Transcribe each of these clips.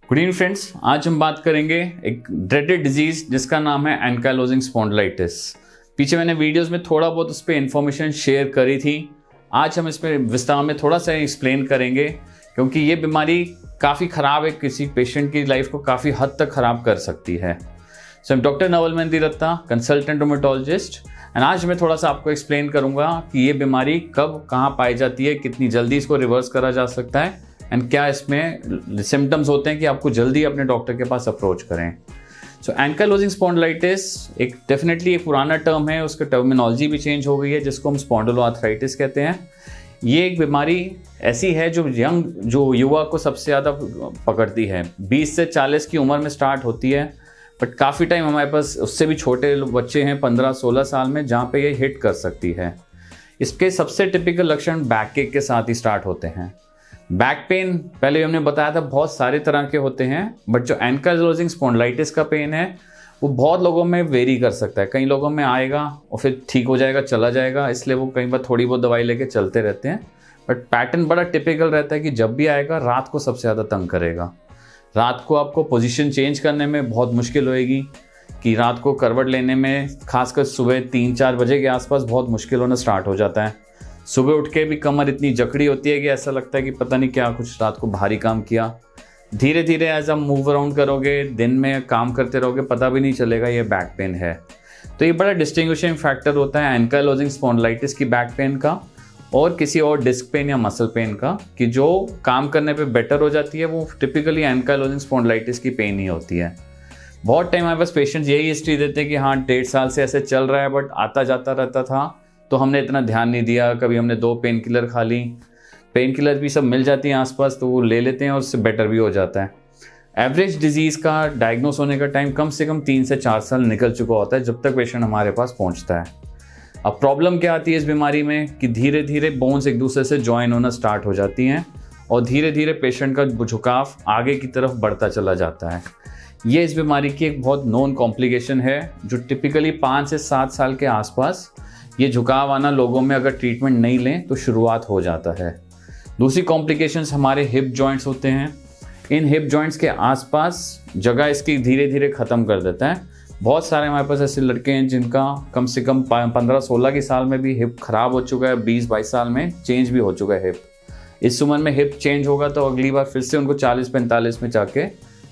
Good evening friends, आज हम बात करेंगे एक ड्रेडेड डिजीज जिसका नाम है एंकाइलोजिंग स्पॉन्डिलाइटिस। पीछे मैंने वीडियोस में थोड़ा बहुत उस पर इन्फॉर्मेशन शेयर करी थी। आज हम इस पर विस्तार में थोड़ा सा एक्सप्लेन करेंगे क्योंकि ये बीमारी काफ़ी ख़राब है, किसी पेशेंट की लाइफ को काफ़ी हद तक ख़राब कर सकती है। So I am doctor Naval Mendiratta, consultant rheumatologist, and आज मैं थोड़ा सा आपको एक्सप्लेन करूँगा कि ये बीमारी कब कहाँ पाई जाती है, कितनी जल्दी इसको रिवर्स करा जा सकता है एंड क्या इसमें सिम्टम्स होते हैं कि आपको जल्दी अपने डॉक्टर के पास अप्रोच करें। सो एंकाइलोजिंग स्पॉन्डिलाइटिस एक डेफिनेटली एक पुराना टर्म है, उसका टर्मिनोलॉजी भी चेंज हो गई है जिसको हम स्पॉन्डिलोआर्थराइटिस कहते हैं। ये एक बीमारी ऐसी है जो युवा को सबसे ज़्यादा पकड़ती है। 20 से 40 की उम्र में स्टार्ट होती है, बट काफ़ी टाइम हमारे पास उससे भी छोटे बच्चे हैं 15-16 साल में जहाँ पे ये हिट कर सकती है। इसके सबसे टिपिकल लक्षण बैक एक के साथ ही स्टार्ट होते हैं। बैक पेन पहले हमने बताया था बहुत सारे तरह के होते हैं, बट जो एंकाइलोजिंग स्पॉन्डिलाइटिस का पेन है वो बहुत लोगों में वेरी कर सकता है। कई लोगों में आएगा और फिर ठीक हो जाएगा, चला जाएगा, इसलिए वो कई बार थोड़ी बहुत दवाई लेके चलते रहते हैं। बट पैटर्न बड़ा टिपिकल रहता है कि जब भी आएगा रात को सबसे ज़्यादा तंग करेगा। रात को आपको पोजीशन चेंज करने में बहुत मुश्किल होएगी, कि रात को करवट लेने में खासकर सुबह 3-4 बजे के आसपास बहुत मुश्किल होना स्टार्ट हो जाता है। सुबह उठ के भी कमर इतनी जकड़ी होती है कि ऐसा लगता है कि पता नहीं क्या कुछ रात को भारी काम किया। धीरे धीरे एज आप मूव अराउंड करोगे, दिन में काम करते रहोगे, पता भी नहीं चलेगा ये बैक पेन है। तो ये बड़ा डिस्टिंग्विशिंग फैक्टर होता है एंकाइलोजिंग स्पॉन्डिलाइटिस की बैक पेन का और किसी और डिस्क पेन या मसल पेन का, कि जो काम करने पे बेटर हो जाती है वो टिपिकली एंकाइलोजिंग स्पॉन्डिलाइटिस की पेन ही होती है। बहुत टाइम हमारे पास पेशेंट्स यही हिस्ट्री देते हैं कि हाँ 1.5 साल से ऐसे चल रहा है, बट आता जाता रहता था तो हमने इतना ध्यान नहीं दिया, कभी हमने 2 पेन किलर खा ली। पेन किलर भी सब मिल जाती हैं आसपास तो वो ले लेते हैं और उससे बेटर भी हो जाता है। एवरेज डिजीज़ का डायग्नोस होने का टाइम कम से कम 3 से 4 साल निकल चुका होता है जब तक पेशेंट हमारे पास पहुंचता है। अब प्रॉब्लम क्या आती है इस बीमारी में कि धीरे धीरे बोन्स एक दूसरे से ज्वाइन होना स्टार्ट हो जाती हैं और धीरे धीरे पेशेंट का झुकाव आगे की तरफ बढ़ता चला जाता है। ये इस बीमारी की एक बहुत नोन कॉम्प्लिकेशन है जो टिपिकली 5 से 7 साल के आसपास ये झुकाव आना लोगों में अगर ट्रीटमेंट नहीं लें तो शुरुआत हो जाता है। दूसरी कॉम्प्लिकेशंस हमारे हिप जॉइंट्स होते हैं। इन हिप जॉइंट्स के आसपास जगह इसकी धीरे धीरे ख़त्म कर देता है। बहुत सारे हमारे पास ऐसे लड़के हैं जिनका कम से कम 15-16 की साल में भी हिप ख़राब हो चुका है, 20-22 साल में चेंज भी हो चुका है हिप। इस उम्र में हिप चेंज होगा तो अगली बार फिर से उनको 40-45 में जाके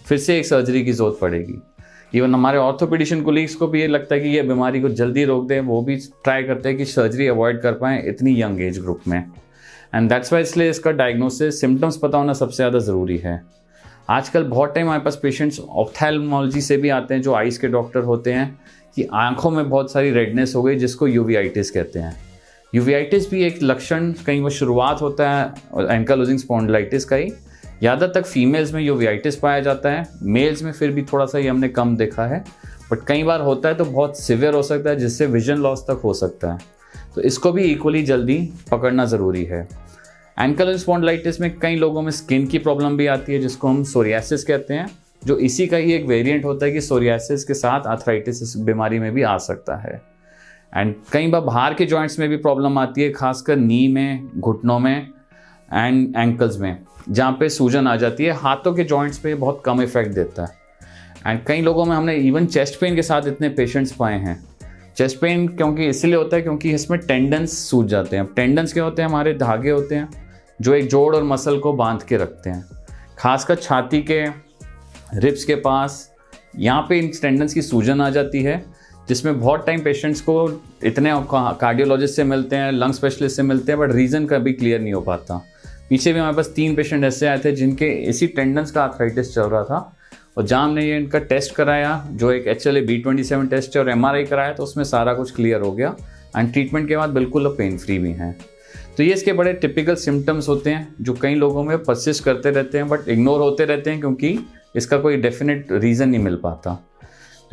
फिर से एक सर्जरी की ज़रूरत पड़ेगी। इवन हमारे ऑर्थोपेडिशियन कोलीग्स को भी ये लगता है कि ये बीमारी को जल्दी रोक दें, वो भी ट्राई करते हैं कि सर्जरी अवॉइड कर पाएँ इतनी यंग एज ग्रुप में। एंड दैट्स वाई इसलिए इसका डायग्नोसिस सिम्टम्स पता होना सबसे ज़्यादा ज़रूरी है। आजकल बहुत टाइम हमारे पास पेशेंट्स ऑप्थेल्मोलॉजी से भी आते हैं, जो आइज़ के डॉक्टर होते हैं, कि आंखों में बहुत सारी रेडनेस हो गई जिसको यूवीआइटिस कहते हैं। यूवीआइटिस भी एक लक्षण, कहीं वो शुरुआत होता है एंकाइलोजिंग स्पॉन्डिलाइटिस का ही। ज़्यादातर फीमेल्स में यूवीआइटिस पाया जाता है, मेल्स में फिर भी थोड़ा सा ये हमने कम देखा है, बट कई बार होता है तो बहुत सिवियर हो सकता है जिससे विजन लॉस तक हो सकता है। तो इसको भी इक्वली जल्दी पकड़ना ज़रूरी है। एंकाइलोजिंग स्पॉन्डिलाइटिस में कई लोगों में स्किन की प्रॉब्लम भी आती है जिसको हम सोरियासिस कहते हैं, जो इसी का ही एक वेरिएंट होता है कि सोरियासिस के साथ आर्थराइटिस इस बीमारी में भी आ सकता है। एंड कई बार बाहर के जॉइंट्स में भी प्रॉब्लम आती है, खासकर नी में, घुटनों में एंड एंकल्स में, जहाँ पे सूजन आ जाती है। हाथों के जॉइंट्स पे बहुत कम इफेक्ट देता है। एंड कई लोगों में हमने इवन चेस्ट पेन के साथ इतने पेशेंट्स पाए हैं। चेस्ट पेन क्योंकि इसलिए होता है क्योंकि इसमें टेंडन्स सूज जाते हैं। टेंडन्स क्या होते हैं? हमारे धागे होते हैं जो एक जोड़ और मसल को बांध के रखते हैं, खासकर छाती के रिब्स के पास। यहाँ पे इन टेंडन्स की सूजन आ जाती है, जिसमें बहुत टाइम पेशेंट्स को इतने कार्डियोलॉजिस्ट से मिलते हैं, लंग स्पेशलिस्ट से मिलते हैं, बट रीज़न कभी क्लियर नहीं हो पाता। पीछे भी हमारे पास 3 पेशेंट ऐसे आए थे जिनके इसी टेंडन्स का आर्थराइटिस चल रहा था, और जहाँ हमने ये इनका टेस्ट कराया, जो एक HLA-B27 टेस्ट है, और MRI कराया, तो उसमें सारा कुछ क्लियर हो गया एंड ट्रीटमेंट के बाद बिल्कुल पेन फ्री भी हैं। तो ये इसके बड़े टिपिकल सिम्टम्स होते हैं जो कई लोगों में परसिस्ट करते रहते हैं, बट इग्नोर होते रहते हैं क्योंकि इसका कोई डेफिनेट रीज़न नहीं मिल पाता।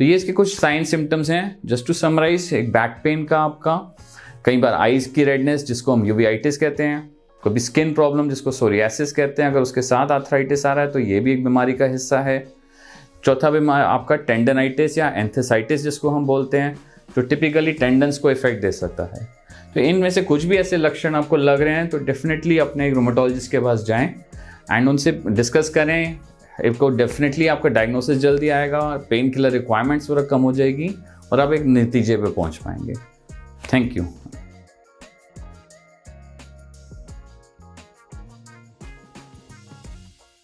तो ये इसके कुछ साइन सिम्टम्स हैं। जस्ट टू समराइज, एक बैक पेन का आपका, कई बार आइज़ की रेडनेस जिसको हम यूवीआइटिस कहते हैं, कभी स्किन प्रॉब्लम जिसको सोरियासिस कहते हैं, अगर उसके साथ आर्थराइटिस आ रहा है तो ये भी एक बीमारी का हिस्सा है। चौथा बीमारी आपका टेंडनाइटिस या एंथेसाइटिस जिसको हम बोलते हैं, जो टिपिकली टेंडन्स को इफेक्ट दे सकता है। तो इनमें से कुछ भी ऐसे लक्षण आपको लग रहे हैं तो डेफिनेटली अपने एक रोमेटोलॉजिस्ट के पास जाएं एंड उनसे डिस्कस करें, इसको डेफिनेटली आपका डायग्नोसिस जल्दी आएगा, पेन किलर रिक्वायरमेंट्स थोड़ा कम हो जाएगी और आप एक नतीजे पे पहुंच पाएंगे। Thank you.